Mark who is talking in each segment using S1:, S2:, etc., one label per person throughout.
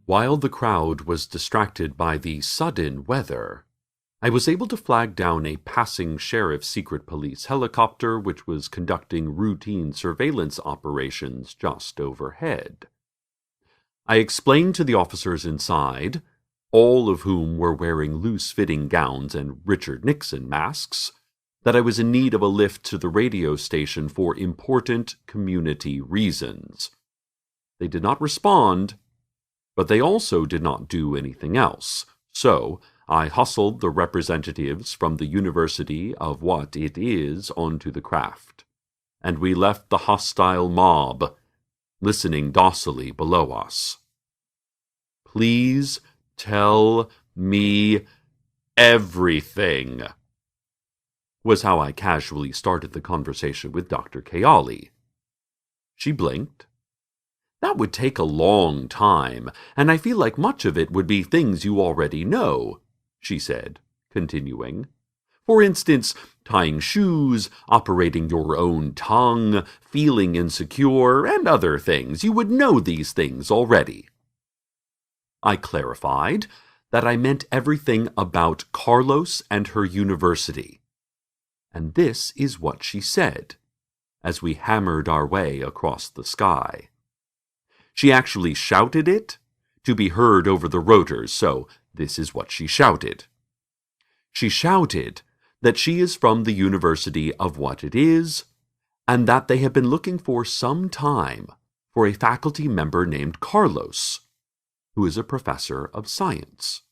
S1: While the crowd was distracted by the sudden weather, I was able to flag down a passing sheriff's secret police helicopter which was conducting routine surveillance operations just overhead. I explained to the officers inside, all of whom were wearing loose-fitting gowns and Richard Nixon masks, that I was in need of a lift to the radio station for important community reasons. They did not respond, but they also did not do anything else, so I hustled the representatives from the University of What It Is onto the craft, and we left the hostile mob listening docilely below us. "Please tell me everything," was how I casually started the conversation with Dr. Kayali. She blinked. "That would take a long time, and I feel like much of it would be things you already know," she said, continuing. "For instance, tying shoes, operating your own tongue, feeling insecure, and other things. You would know these things already." I clarified that I meant everything about Carlos and her university. And this is what she said, as we hammered our way across the sky. She actually shouted it to be heard over the rotors, so this is what she shouted. She shouted that she is from the University of What It Is, and that they have been looking for some time for a faculty member named Carlos, who is a professor of science.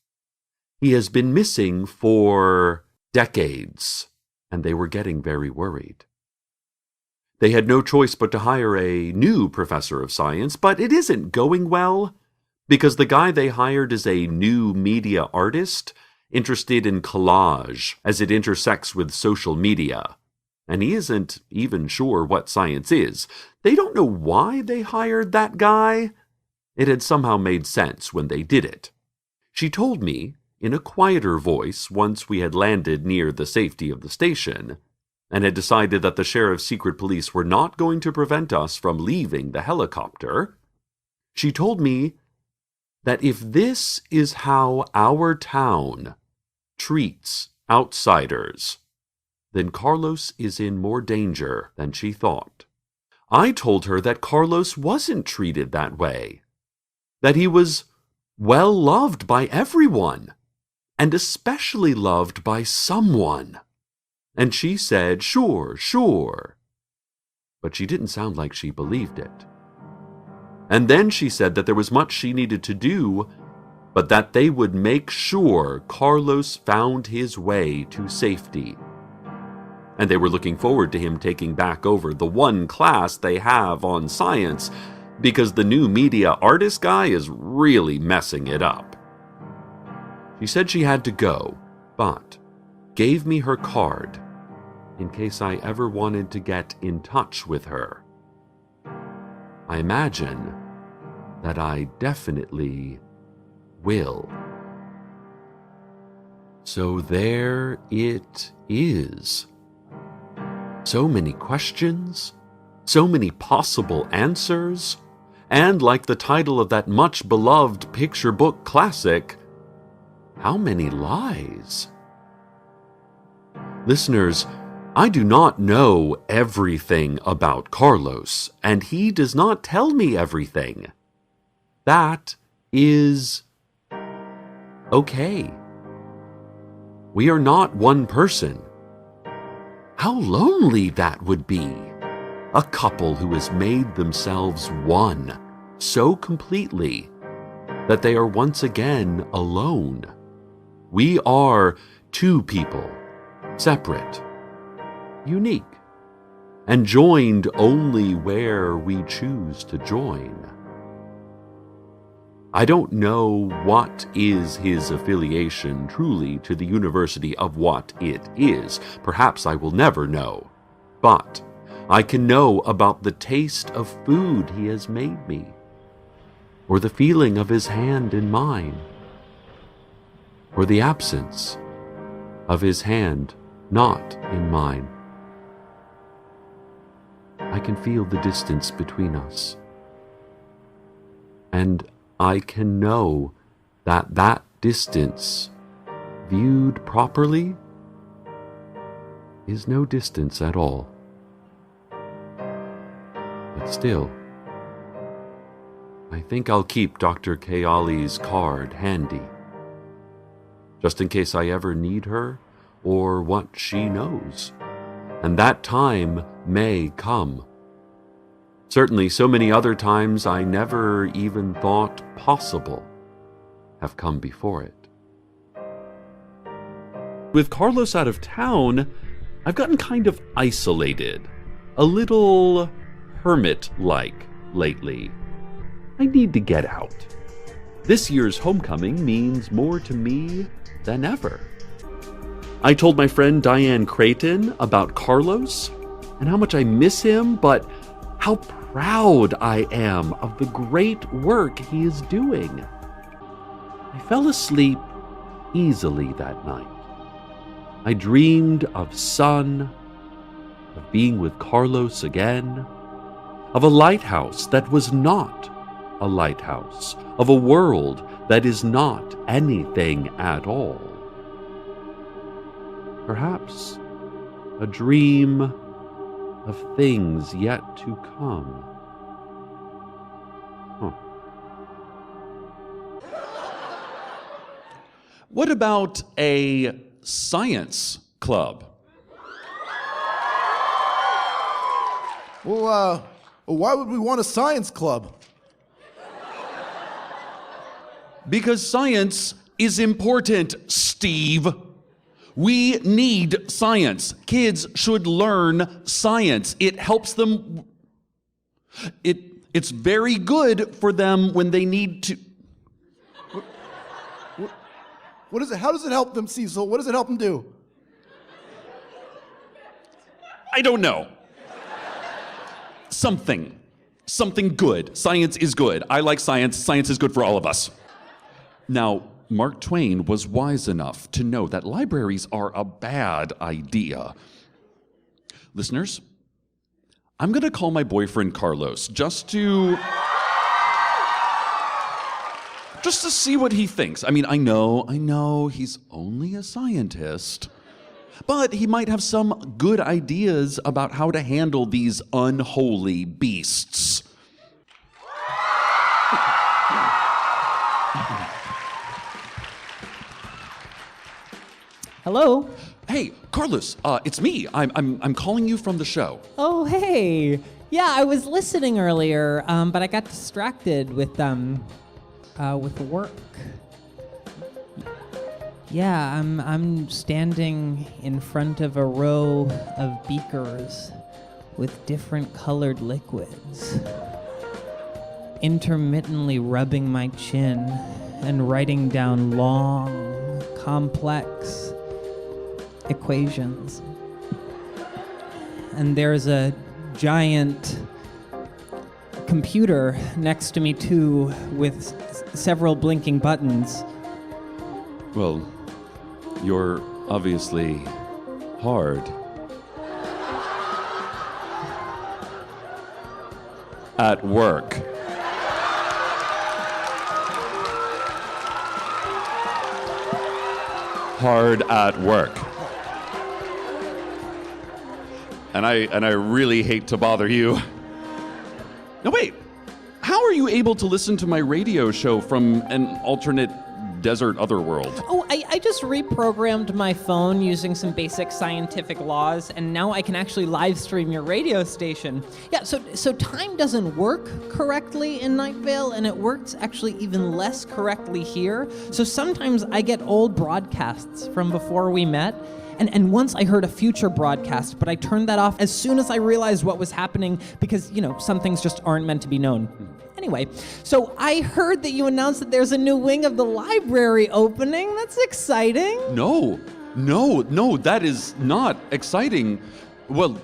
S1: He has been missing for decades, and they were getting very worried. They had no choice but to hire a new professor of science, but it isn't going well, because the guy they hired is a new media artist interested in collage as it intersects with social media, and he isn't even sure what science is. They don't know why they hired that guy. It had somehow made sense when they did it. She told me, in a quieter voice once we had landed near the safety of the station, and had decided that the sheriff's secret police were not going to prevent us from leaving the helicopter, she told me that if this is how our town treats outsiders, then Carlos is in more danger than she thought. I told her that Carlos wasn't treated that way, that he was well loved by everyone, and especially loved by someone. And she said, sure. But she didn't sound like she believed it. And then she said that there was much she needed to do, but that they would make sure Carlos found his way to safety. And they were looking forward to him taking back over the one class they have on science, because the new media artist guy is really messing it up. She said she had to go, but gave me her card in case I ever wanted to get in touch with her. I imagine that I definitely will. So there it is. So many questions, so many possible answers, and like the title of that much-beloved picture book classic, how many lies? Listeners, I do not know everything about Carlos, and he does not tell me everything. That is okay. We are not one person. How lonely that would be. A couple who has made themselves one so completely that they are once again alone. We are two people, separate, unique, and joined only where we choose to join. I don't know what is his affiliation truly to the University of What It Is. Perhaps I will never know. But I can know about the taste of food he has made me, or the feeling of his hand in mine, or the absence of his hand not in mine. I can feel the distance between us, and I can know that that distance, viewed properly, is no distance at all. But still, I think I'll keep Dr. Kayali's card handy, just in case I ever need her or what she knows. And that time may come. Certainly, so many other times I never even thought possible have come before it. With Carlos out of town, I've gotten kind of isolated, a little hermit-like lately. I need to get out. This year's homecoming means more to me than ever. I told my friend Diane Creighton about Carlos and how much I miss him, but how proud I am of the great work he is doing. I fell asleep easily that night. I dreamed of sun, of being with Carlos again, of a lighthouse that was not a lighthouse, of a world that is not anything at all. Perhaps a dream of things yet to come.
S2: What about a science club?
S3: Well, why would we want a science club?
S2: Because science is important, Steve. We need science. Kids should learn science. It helps them. It's very good for them when they need to.
S3: What is it? How does it help them, Cecil? What does it help them do?
S2: I don't know. Something good. Science is good. I like science. Science is good for all of us. Now, Mark Twain was wise enough to know that libraries are a bad idea. Listeners, I'm going to call my boyfriend Carlos just to see what he thinks. I mean, I know he's only a scientist, but he might have some good ideas about how to handle these unholy beasts.
S4: Hello?
S2: Hey, Carlos, it's me. I'm calling you from the show.
S4: Oh, hey. Yeah, I was listening earlier, but I got distracted with work. Yeah, I'm standing in front of a row of beakers with different colored liquids, intermittently rubbing my chin and writing down long, complex equations. And there's a giant computer next to me too, with several blinking buttons.
S2: Well, you're obviously hard at work. Hard at work. And I really hate to bother you. No, wait. How are you able to listen to my radio show from an alternate desert otherworld?
S4: Oh, I just reprogrammed my phone using some basic scientific laws, and now I can actually live stream your radio station. Yeah, so time doesn't work correctly in Night Vale, and it works actually even less correctly here. So sometimes I get old broadcasts from before we met, and once I heard a future broadcast, but I turned that off as soon as I realized what was happening because, some things just aren't meant to be known. Anyway, so I heard that you announced that there's a new wing of the library opening. That's exciting.
S2: No, that is not exciting. Well,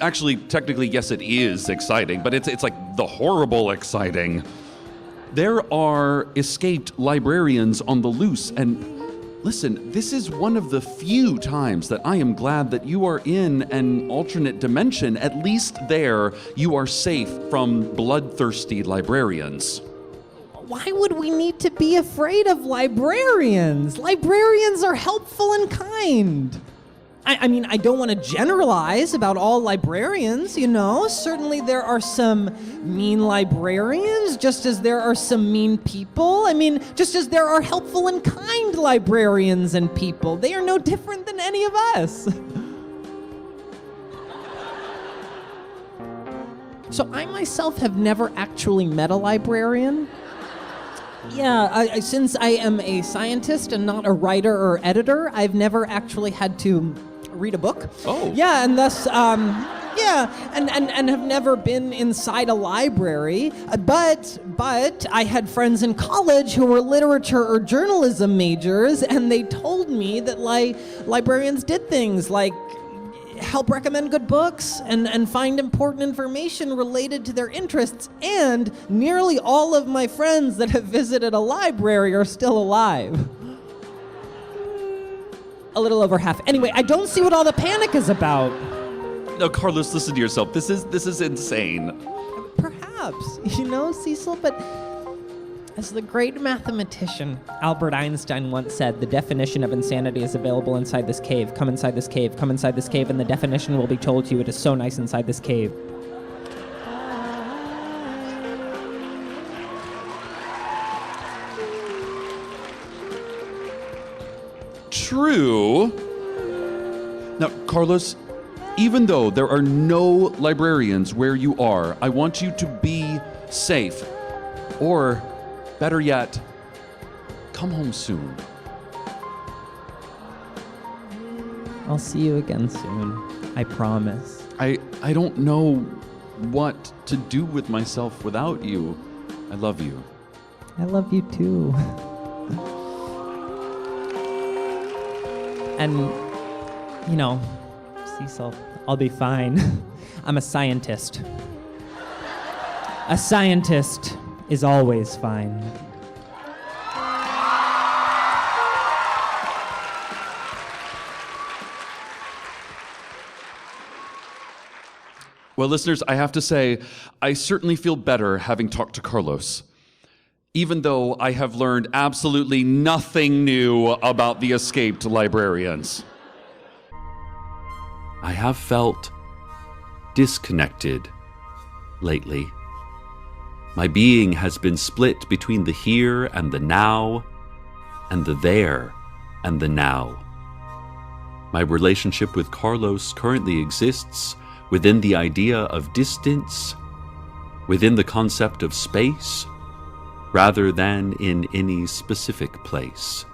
S2: actually, technically, yes, it is exciting, but it's like the horrible exciting. There are escaped librarians on the loose, and listen, this is one of the few times that I am glad that you are in an alternate dimension. At least there, you are safe from bloodthirsty librarians.
S4: why would we need to be afraid of librarians? Librarians are helpful and kind. I mean, I don't want to generalize about all librarians, you know. Certainly there are some mean librarians, just as there are some mean people. I mean, just as there are helpful and kind librarians and people. They are no different than any of us. So I myself have never actually met a librarian. Yeah, since I am a scientist and not a writer or editor, I've never actually had to read a book.
S2: Oh.
S4: Yeah, and thus, and have never been inside a library. But I had friends in college who were literature or journalism majors, and they told me that librarians did things like help recommend good books and find important information related to their interests. And nearly all of my friends that have visited a library are still alive. A little over half. Anyway, I don't see what all the panic is about.
S2: No, Carlos, listen to yourself. This is insane.
S4: Perhaps, you know, Cecil, but as the great mathematician Albert Einstein once said, the definition of insanity is available inside this cave. Come inside this cave, come inside this cave, and the definition will be told to you. It is so nice inside this cave.
S2: True. Now, Carlos, even though there are no librarians where you are, I want you to be safe. Or, better yet, come home soon.
S4: I'll see you again soon. I promise.
S2: I don't know what to do with myself without you. I love you.
S4: I love you too. And, you know, Cecil, I'll be fine. I'm a scientist. A scientist is always fine.
S2: Well, listeners, I have to say, I certainly feel better having talked to Carlos, even though I have learned absolutely nothing new about the escaped librarians.
S1: I have felt disconnected lately. My being has been split between the here and the now, and the there and the now. My relationship with Carlos currently exists within the idea of distance, within the concept of space, rather than in any specific place.